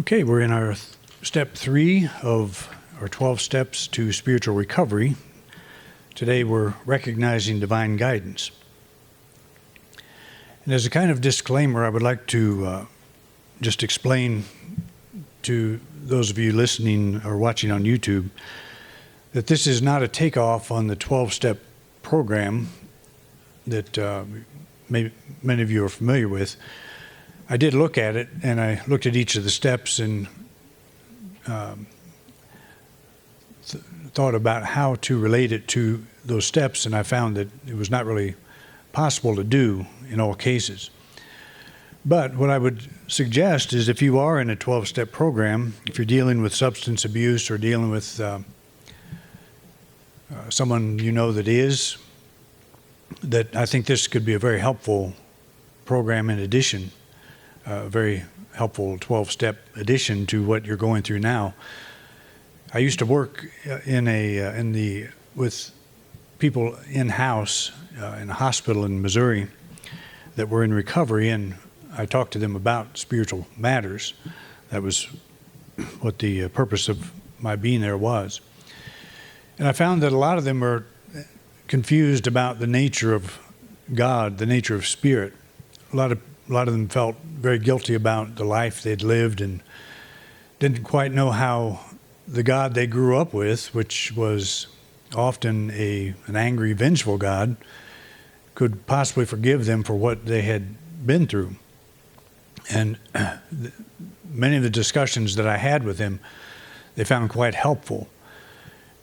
Okay, we're in our step 3 of our 12 steps to spiritual recovery. Today we're recognizing divine guidance. And as a kind of disclaimer, I would like to just explain to those of you listening or watching on YouTube that this is not a takeoff on the 12-step program that many of you are familiar with. I did look at it, and I looked at each of the steps and thought about how to relate it to those steps, and I found that it was not really possible to do in all cases. But what I would suggest is if you are in a 12-step program, if you're dealing with substance abuse or dealing with someone you know that is, that I think this could be a very helpful program in addition, a very helpful 12-step addition to what you're going through now. I used to work with people in-house in a hospital in Missouri that were in recovery, and I talked to them about spiritual matters. That was what the purpose of my being there was. And I found that a lot of them are confused about the nature of God, the nature of spirit. A lot of them felt very guilty about the life they'd lived and didn't quite know how the God they grew up with, which was often an angry, vengeful God, could possibly forgive them for what they had been through. And many of the discussions that I had with them, they found quite helpful,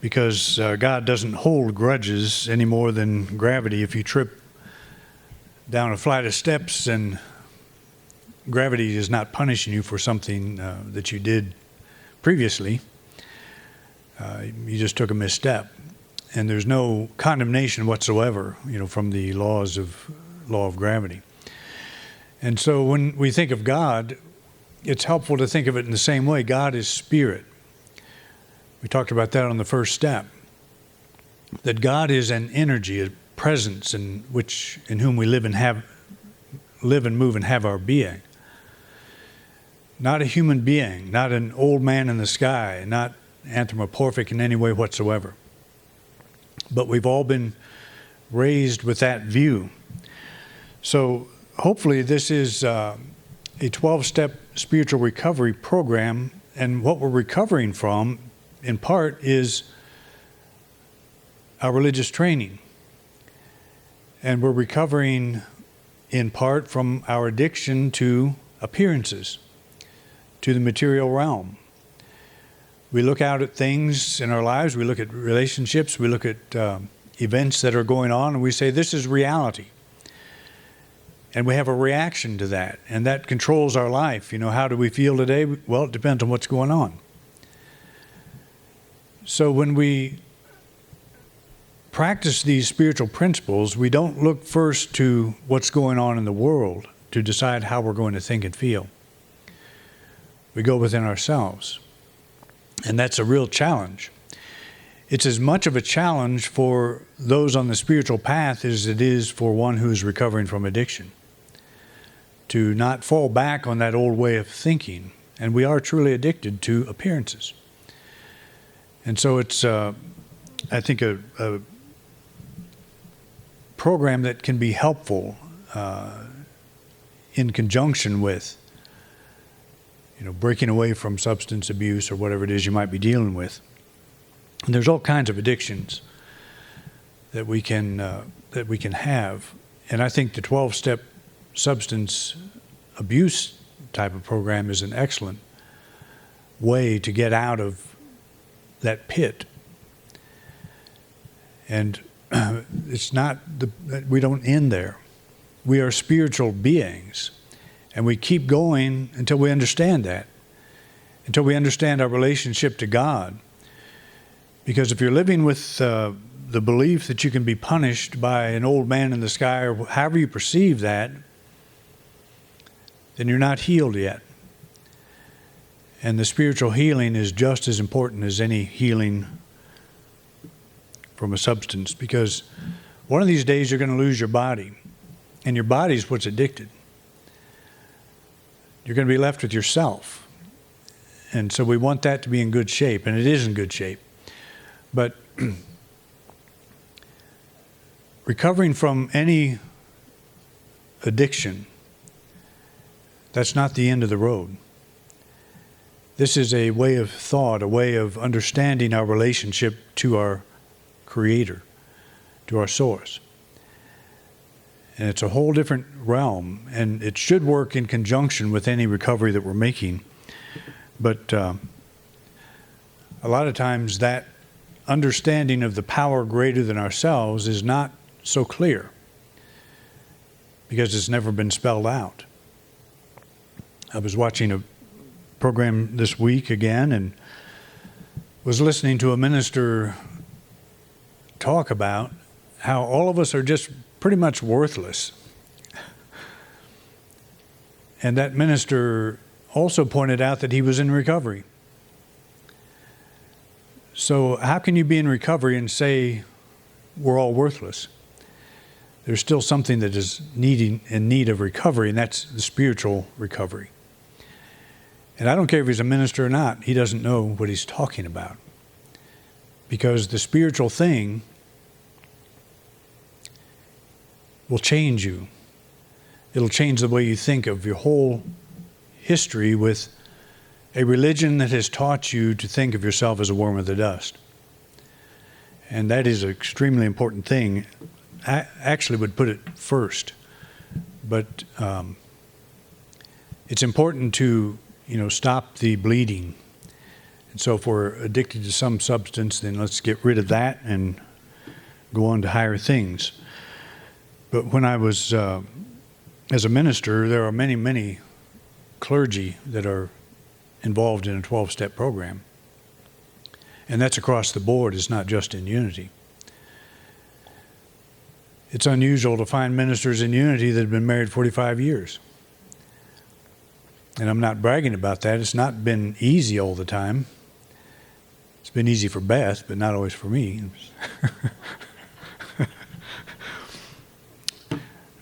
because God doesn't hold grudges any more than gravity. If you trip down a flight of steps and gravity is not punishing you for something that you did previously, you just took a misstep. And there's no condemnation whatsoever, from the law of gravity. And so when we think of God, it's helpful to think of it in the same way. God is spirit. We talked about that on the first step. That God is an energy, a presence in whom we live and move and have our being. Not a human being, not an old man in the sky, not anthropomorphic in any way whatsoever. But we've all been raised with that view. So hopefully this is a 12-step spiritual recovery program, and what we're recovering from, in part, is our religious training. And we're recovering, in part, from our addiction to appearances, to the material realm. We look out at things in our lives, we look at relationships, we look at events that are going on, and we say, this is reality. And we have a reaction to that, and that controls our life. How do we feel today? Well, it depends on what's going on. So when we practice these spiritual principles, we don't look first to what's going on in the world to decide how we're going to think and feel. We go within ourselves. And that's a real challenge. It's as much of a challenge for those on the spiritual path as it is for one who's recovering from addiction, to not fall back on that old way of thinking. And we are truly addicted to appearances. And so it's, I think, a program that can be helpful in conjunction with breaking away from substance abuse or whatever it is you might be dealing with. And there's all kinds of addictions that we can have. And I think the 12-step substance abuse type of program is an excellent way to get out of that pit. And it's not we don't end there. We are spiritual beings. And we keep going until we understand that, until we understand our relationship to God. Because if you're living with the belief that you can be punished by an old man in the sky, or however you perceive that, then you're not healed yet. And the spiritual healing is just as important as any healing from a substance, because one of these days you're going to lose your body, and your body's what's addicted. You're going to be left with yourself. And so we want that to be in good shape, and it is in good shape. But recovering from any addiction, that's not the end of the road. This is a way of thought, a way of understanding our relationship to our Creator, to our source. And it's a whole different realm, and it should work in conjunction with any recovery that we're making. But a lot of times that understanding of the power greater than ourselves is not so clear because it's never been spelled out. I was watching a program this week again and was listening to a minister talk about how all of us are just pretty much worthless. And that minister also pointed out that he was in recovery. So how can you be in recovery and say we're all worthless? There's still something that is in need of recovery, and that's the spiritual recovery. And I don't care if he's a minister or not, he doesn't know what he's talking about. Because the spiritual thing will change you. It'll change the way you think of your whole history with a religion that has taught you to think of yourself as a worm of the dust. And that is an extremely important thing. I actually would put it first. But it's important to, stop the bleeding. And so if we're addicted to some substance, then let's get rid of that and go on to higher things. But when I was, as a minister, there are many, many clergy that are involved in a 12-step program. And that's across the board. It's not just in Unity. It's unusual to find ministers in Unity that have been married 45 years. And I'm not bragging about that. It's not been easy all the time. It's been easy for Beth, but not always for me.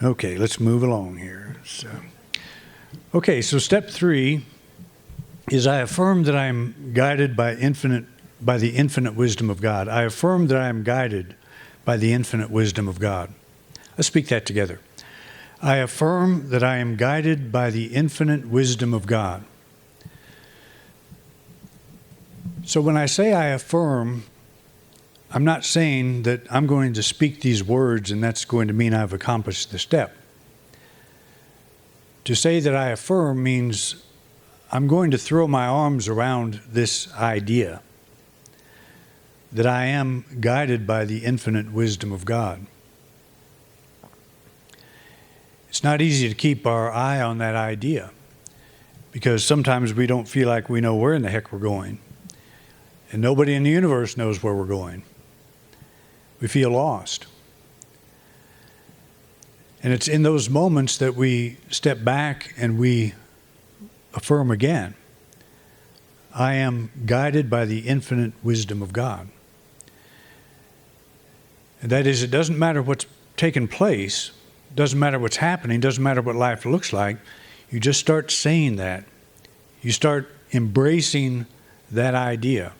Okay, let's move along here. So step 3 is I affirm that I am guided by the infinite wisdom of God. I affirm that I am guided by the infinite wisdom of God. Let's speak that together. I affirm that I am guided by the infinite wisdom of God. So when I say I affirm, I'm not saying that I'm going to speak these words and that's going to mean I've accomplished the step. To say that I affirm means I'm going to throw my arms around this idea that I am guided by the infinite wisdom of God. It's not easy to keep our eye on that idea because sometimes we don't feel like we know where in the heck we're going. And nobody in the universe knows where we're going. We feel lost. And it's in those moments that we step back and we affirm again. I am guided by the infinite wisdom of God. And that is, it doesn't matter what's taken place, doesn't matter what's happening, doesn't matter what life looks like. You just start saying that. You start embracing that idea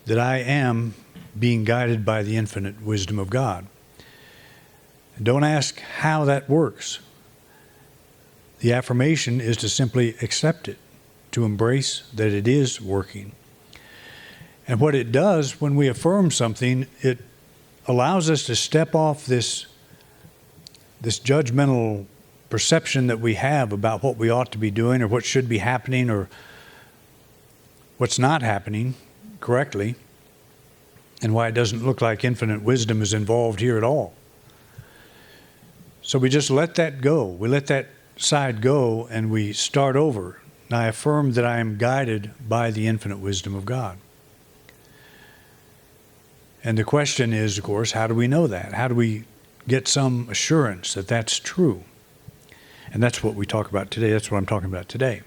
that I am being guided by the infinite wisdom of God. And don't ask how that works. The affirmation is to simply accept it, to embrace that it is working. And what it does when we affirm something, it allows us to step off this judgmental perception that we have about what we ought to be doing or what should be happening or what's not happening correctly, and why it doesn't look like infinite wisdom is involved here at all. So we just let that go. We let that side go and we start over. And I affirm that I am guided by the infinite wisdom of God. And the question is, of course, how do we know that? How do we get some assurance that that's true? And that's what we talk about today. That's what I'm talking about today.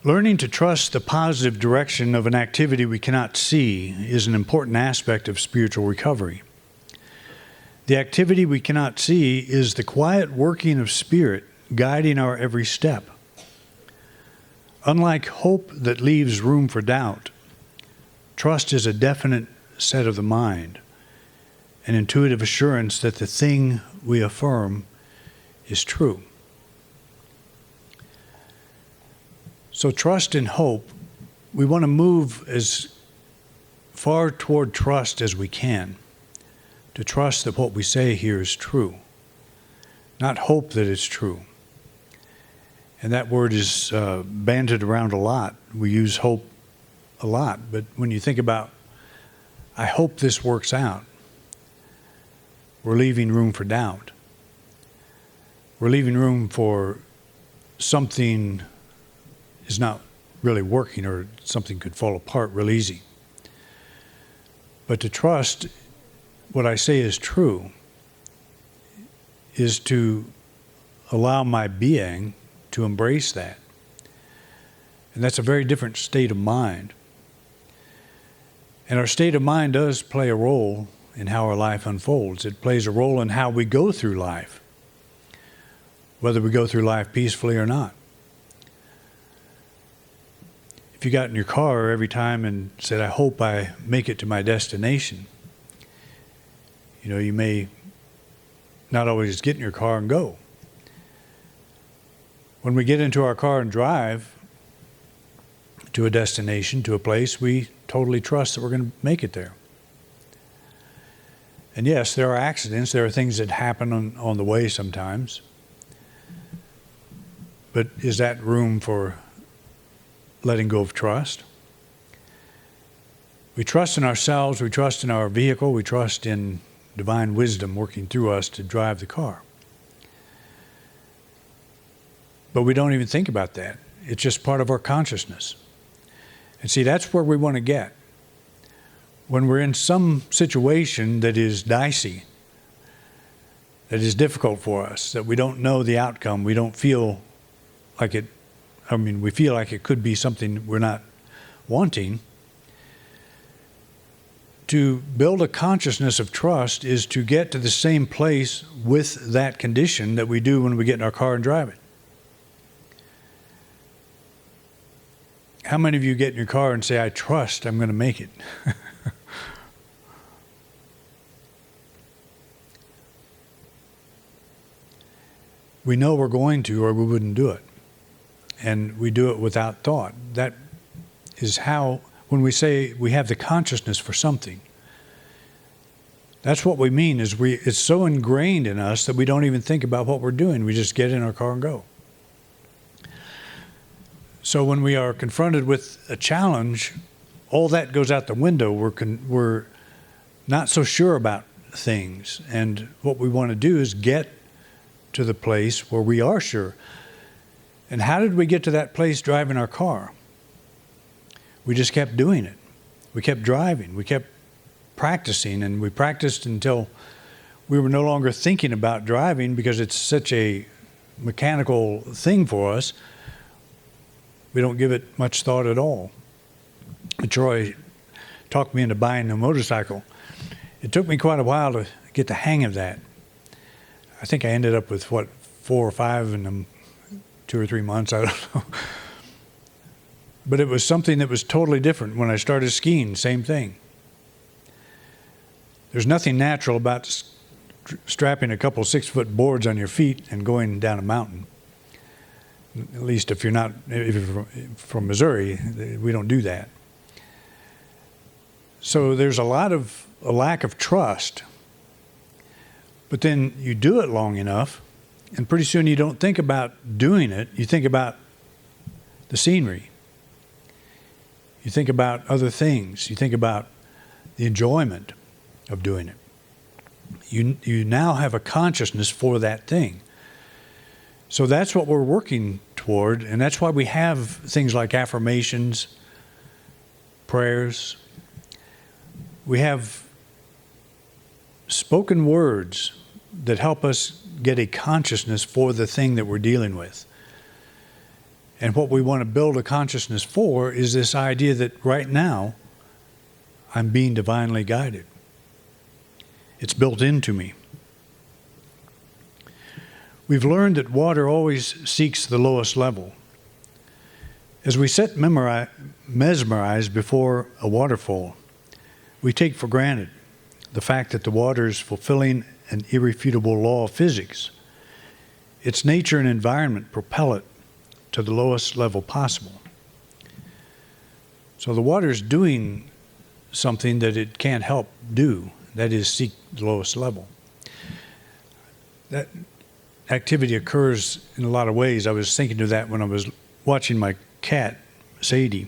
Learning to trust the positive direction of an activity we cannot see is an important aspect of spiritual recovery. The activity we cannot see is the quiet working of Spirit guiding our every step. Unlike hope that leaves room for doubt, trust is a definite set of the mind, an intuitive assurance that the thing we affirm is true. So trust and hope, we want to move as far toward trust as we can, to trust that what we say here is true, not hope that it's true. And that word is bandied around a lot. We use hope a lot, but when you think about, I hope this works out, we're leaving room for doubt. We're leaving room for something is not really working, or something could fall apart real easy. But to trust what I say is true is to allow my being to embrace that. And that's a very different state of mind. And our state of mind does play a role in how our life unfolds. It plays a role in how we go through life, whether we go through life peacefully or not. If you got in your car every time and said, I hope I make it to my destination, you may not always get in your car and go. When we get into our car and drive to a destination, to a place, we totally trust that we're going to make it there. And yes, there are accidents, there are things that happen on the way sometimes. But is that room for letting go of trust? We trust in ourselves, we trust in our vehicle, we trust in divine wisdom working through us to drive the car. But we don't even think about that. It's just part of our consciousness. And see, that's where we want to get. When we're in some situation that is dicey, that is difficult for us, that we don't know the outcome, we don't feel like it, we feel like it could be something we're not wanting. To build a consciousness of trust is to get to the same place with that condition that we do when we get in our car and drive it. How many of you get in your car and say, I trust I'm going to make it? We know we're going to, or we wouldn't do it. And we do it without thought. That is how, when we say we have the consciousness for something, that's what we mean, is it's so ingrained in us that we don't even think about what we're doing. We just get in our car and go. So when we are confronted with a challenge, all that goes out the window. We're not so sure about things. And what we want to do is get to the place where we are sure. And how did we get to that place driving our car? We just kept doing it. We kept driving. We kept practicing, and we practiced until we were no longer thinking about driving, because it's such a mechanical thing for us. We don't give it much thought at all. Troy talked me into buying a motorcycle. It took me quite a while to get the hang of that. I think I ended up with, 4 or 5 in 2 or 3 months, I don't know. But it was something that was totally different. When I started skiing, same thing. There's nothing natural about strapping a couple 6-foot boards on your feet and going down a mountain. At least if you're from Missouri, we don't do that. So there's a lack of trust. But then you do it long enough, and pretty soon you don't think about doing it. You think about the scenery. You think about other things. You think about the enjoyment of doing it. You now have a consciousness for that thing. So that's what we're working toward, and that's why we have things like affirmations, prayers. We have spoken words that help us get a consciousness for the thing that we're dealing with. And what we want to build a consciousness for is this idea that right now I'm being divinely guided. It's built into me. We've learned that water always seeks the lowest level. As we sit mesmerized before a waterfall, we take for granted the fact that the water is fulfilling an irrefutable law of physics. Its nature and environment propel it to the lowest level possible. So the water is doing something that it can't help do, that is, seek the lowest level. That activity occurs in a lot of ways. I was thinking of that when I was watching my cat, Sadie.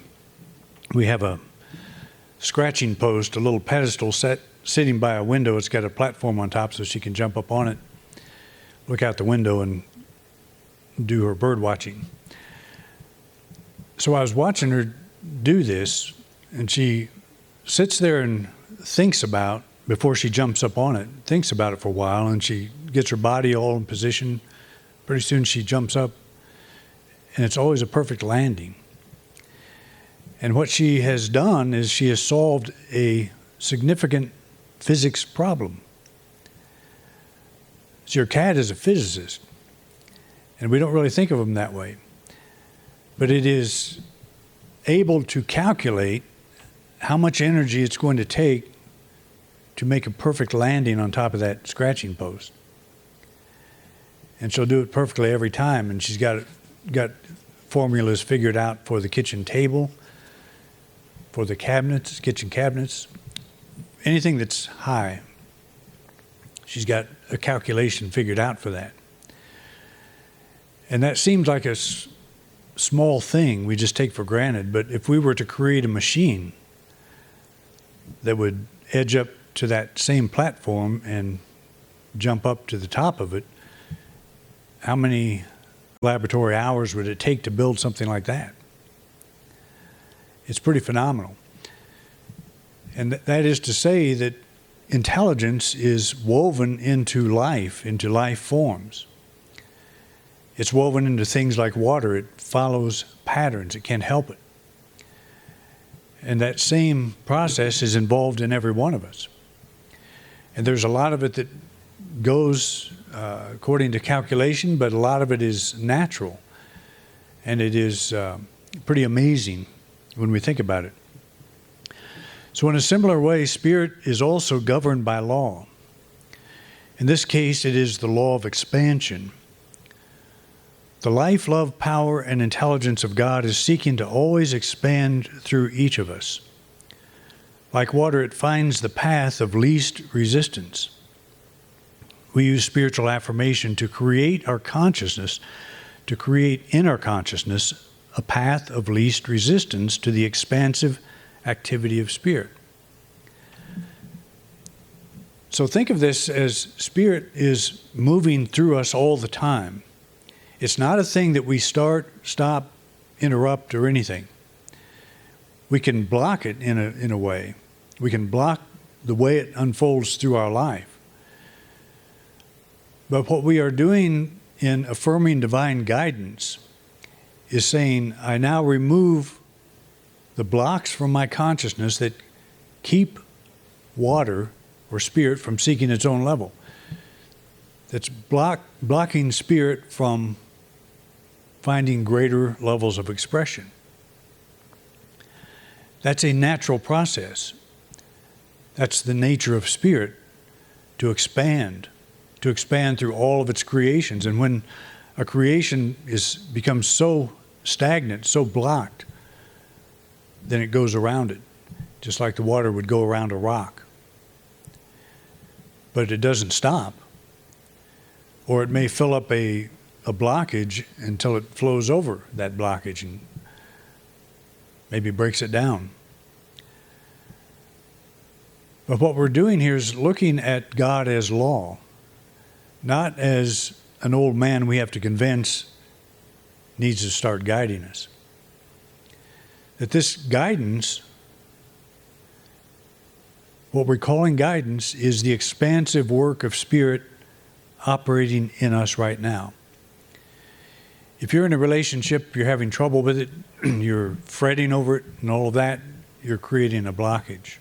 We have a scratching post, a little pedestal sitting by a window. It's got a platform on top so she can jump up on it, look out the window, and do her bird watching. So I was watching her do this, and she sits there and thinks about, before she jumps up on it, thinks about it for a while, and she gets her body all in position. Pretty soon she jumps up, and it's always a perfect landing. And what she has done is she has solved a significant physics problem. So your cat is a physicist, and we don't really think of them that way. But it is able to calculate how much energy it's going to take to make a perfect landing on top of that scratching post. And she'll do it perfectly every time, and she's got formulas figured out for the kitchen table, for the cabinets, kitchen cabinets, anything that's high. She's got a calculation figured out for that. And that seems like a small thing we just take for granted, but if we were to create a machine that would edge up to that same platform and jump up to the top of it, how many laboratory hours would it take to build something like that? It's pretty phenomenal. And that is to say that intelligence is woven into life forms. It's woven into things like water. It follows patterns. It can't help it. And that same process is involved in every one of us. And there's a lot of it that goes according to calculation, but a lot of it is natural. And it is pretty amazing when we think about it. So in a similar way, spirit is also governed by law. In this case, it is the law of expansion. The life, love, power, and intelligence of God is seeking to always expand through each of us. Like water, it finds the path of least resistance. We use spiritual affirmation to create our consciousness, to create in our consciousness a path of least resistance to the expansive activity of spirit. So think of this as spirit is moving through us all the time. It's not a thing that we start, stop, interrupt, or anything. We can block it in a way. We can block the way it unfolds through our life. But what we are doing in affirming divine guidance is saying, I now remove the blocks from my consciousness that keep water or spirit from seeking its own level. That's blocking spirit from finding greater levels of expression. That's a natural process. That's the nature of spirit, to expand through all of its creations. And when a creation becomes so stagnant, so blocked, then it goes around it, just like the water would go around a rock. But it doesn't stop. Or it may fill up a blockage until it flows over that blockage and maybe breaks it down. But what we're doing here is looking at God as law, not as an old man we have to convince needs to start guiding us. That this guidance, what we're calling guidance, is the expansive work of spirit operating in us right now. If you're in a relationship, you're having trouble with it, you're fretting over it and all of that, you're creating a blockage.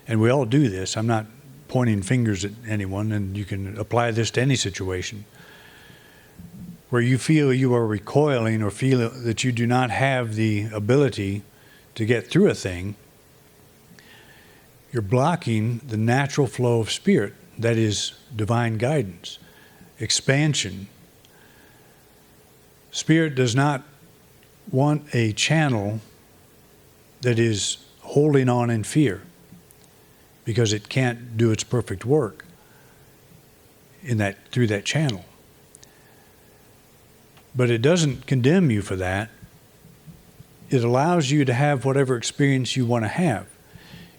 And we all do this. I'm not pointing fingers at anyone, and you can apply this to any situation. where you feel you are recoiling or feel that you do not have the ability to get through a thing, you're blocking the natural flow of spirit, that is divine guidance, expansion. Spirit does not want a channel that is holding on in fear, because it can't do its perfect work through that channel. But it doesn't condemn you for that. It allows you to have whatever experience you want to have.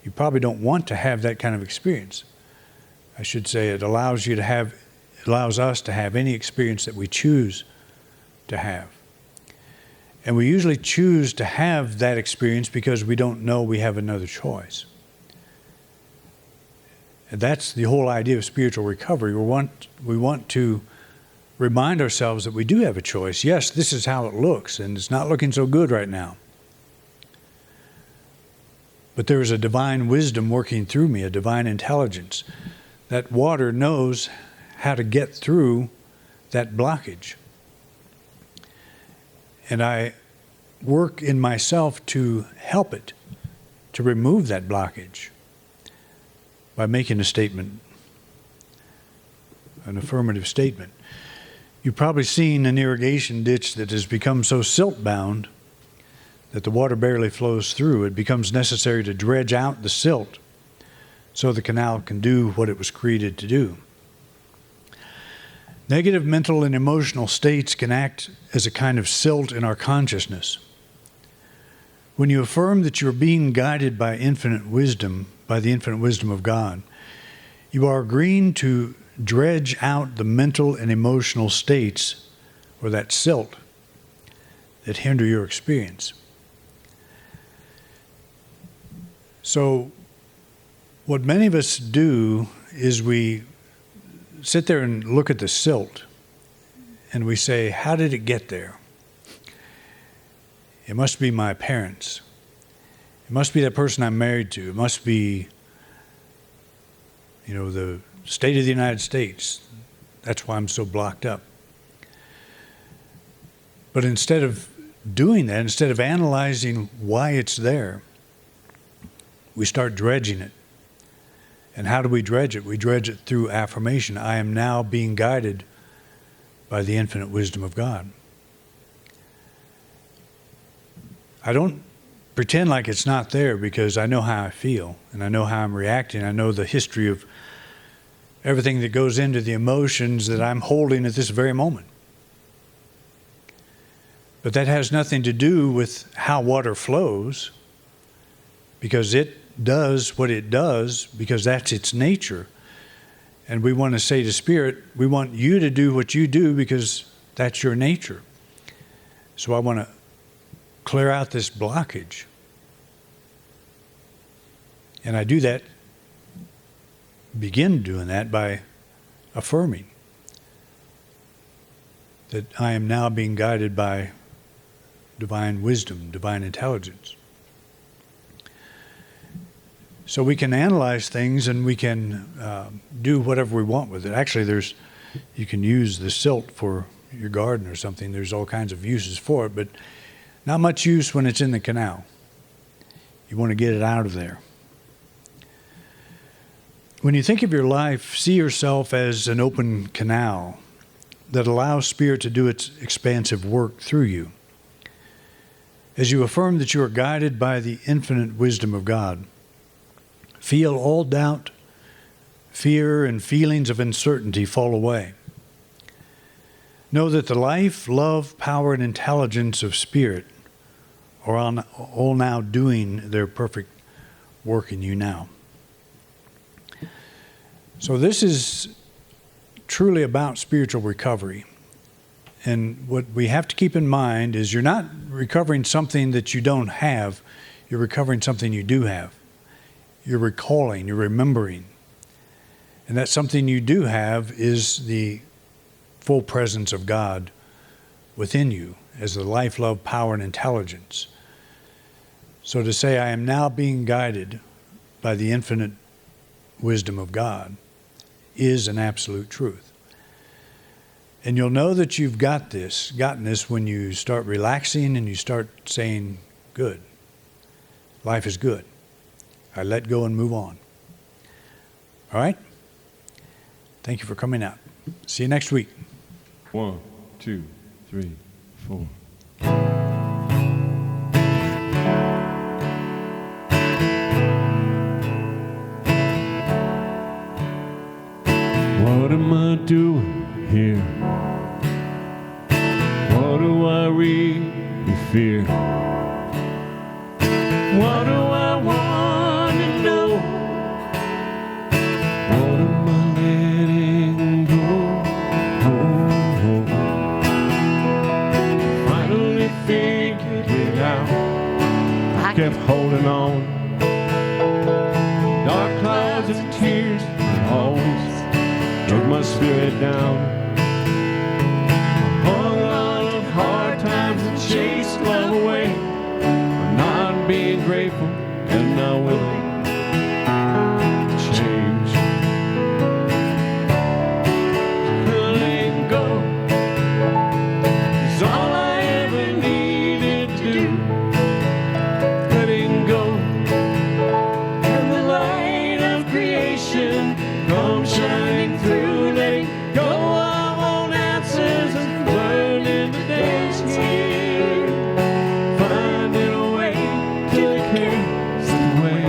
You probably don't want to have that kind of experience. I should say it allows us to have any experience that we choose to have. And we usually choose to have that experience because we don't know we have another choice. And that's the whole idea of spiritual recovery. We want to remind ourselves that we do have a choice. Yes, this is how it looks, and it's not looking so good right now. But there is a divine wisdom working through me, a divine intelligence. That water knows how to get through that blockage. And I work in myself to help it, to remove that blockage by making a statement, an affirmative statement. You've probably seen an irrigation ditch that has become so silt-bound that the water barely flows through. It becomes necessary to dredge out the silt so the canal can do what it was created to do. Negative mental and emotional states can act as a kind of silt in our consciousness. When you affirm that you're being guided by infinite wisdom, by the infinite wisdom of God, you are agreeing to dredge out the mental and emotional states, or that silt, that hinder your experience. So, what many of us do is we sit there and look at the silt, and we say, how did it get there? It must be my parents. It must be that person I'm married to. It must be, the state of the United States. That's why I'm so blocked up. But instead of doing that, instead of analyzing why it's there, we start dredging it. And how do we dredge it? We dredge it through affirmation. I am now being guided by the infinite wisdom of God. I don't pretend like it's not there, because I know how I feel and I know how I'm reacting. I know the history of everything that goes into the emotions that I'm holding at this very moment. But that has nothing to do with how water flows, because it does what it does because that's its nature. And we want to say to Spirit, we want you to do what you do because that's your nature. So I want to clear out this blockage. And I do that, begin doing that by affirming that I am now being guided by divine wisdom, divine intelligence. So we can analyze things and we can do whatever we want with it. Actually, you can use the silt for your garden or something. There's all kinds of uses for it, but not much use when it's in the canal. You want to get it out of there. When you think of your life, see yourself as an open canal that allows Spirit to do its expansive work through you. As you affirm that you are guided by the infinite wisdom of God, feel all doubt, fear, and feelings of uncertainty fall away. Know that the life, love, power, and intelligence of Spirit are all now doing their perfect work in you now. So this is truly about spiritual recovery. And what we have to keep in mind is you're not recovering something that you don't have, you're recovering something you do have. You're recalling, you're remembering. And that something you do have is the full presence of God within you as the life, love, power, and intelligence. So to say, I am now being guided by the infinite wisdom of God is an absolute truth. And you'll know that you've gotten this when you start relaxing and you start saying, good. Life is good. I let go and move on. All right? Thank you for coming out. See you next week. 1, 2, 3, 4. What am I doing here? What do I really fear? What do I want to know? What am I letting go? Finally figured it out. I kept holding on. Dark clouds of tears always took my spirit down. Hung on to hard times and chased love away. I'm not being grateful and not willing to change. Letting go is all I ever needed to do. Letting go, and the light of creation comes shining through. Letting go, I want answers and learning to dance here. Finding a way till it carries away.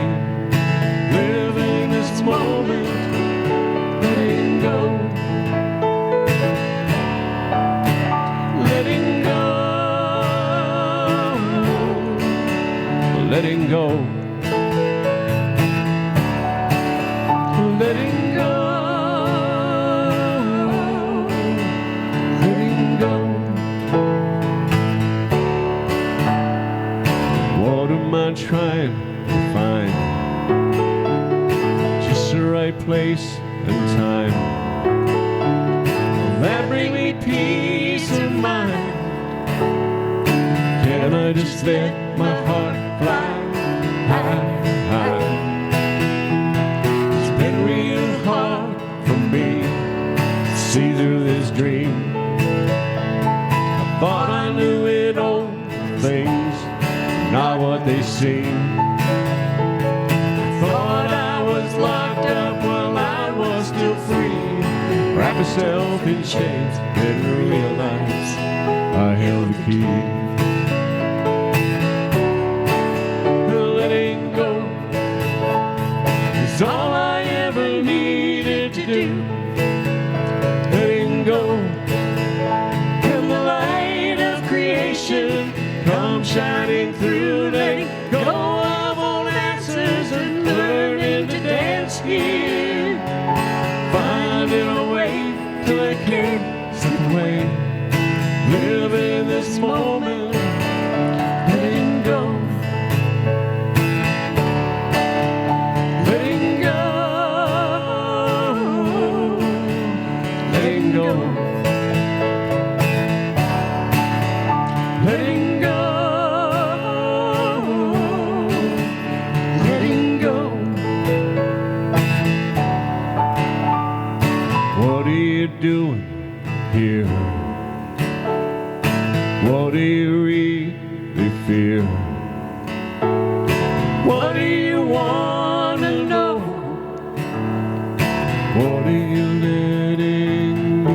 Living this moment, letting go. Letting go. Letting go. Letting go. Letting go. What am I trying to find? Just the right place and time. Will that bring me peace of mind? Can I just let my heart fly high, high? It's been real hard for me to see through this dream. I thought I knew it all, things not what they seem. I thought I was locked up while I was still free. Wrap myself in chains, didn't realize I held the key. Letting go is all I ever needed to do. Letting go, and the light of creation comes shining through. Letting go, I want answers and learning to dance here. Finding a way till I can't slip away. Living this moment, letting go. Letting go. Letting go. Letting go. Letting go. What are you doing here? What do you really fear? What do you want to know? What are you letting go?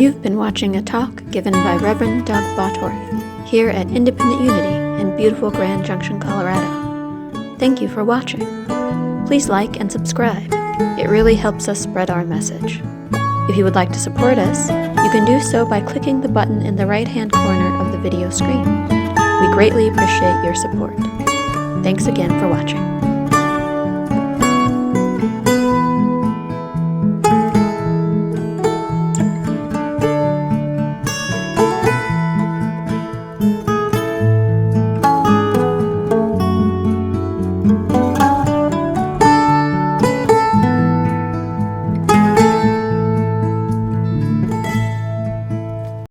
You've been watching a talk given by Reverend Doug Bottorff here at Independent Unity in beautiful Grand Junction, Colorado. Thank you for watching. Please like and subscribe. It really helps us spread our message. If you would like to support us, you can do so by clicking the button in the right-hand corner of the video screen. We greatly appreciate your support. Thanks again for watching.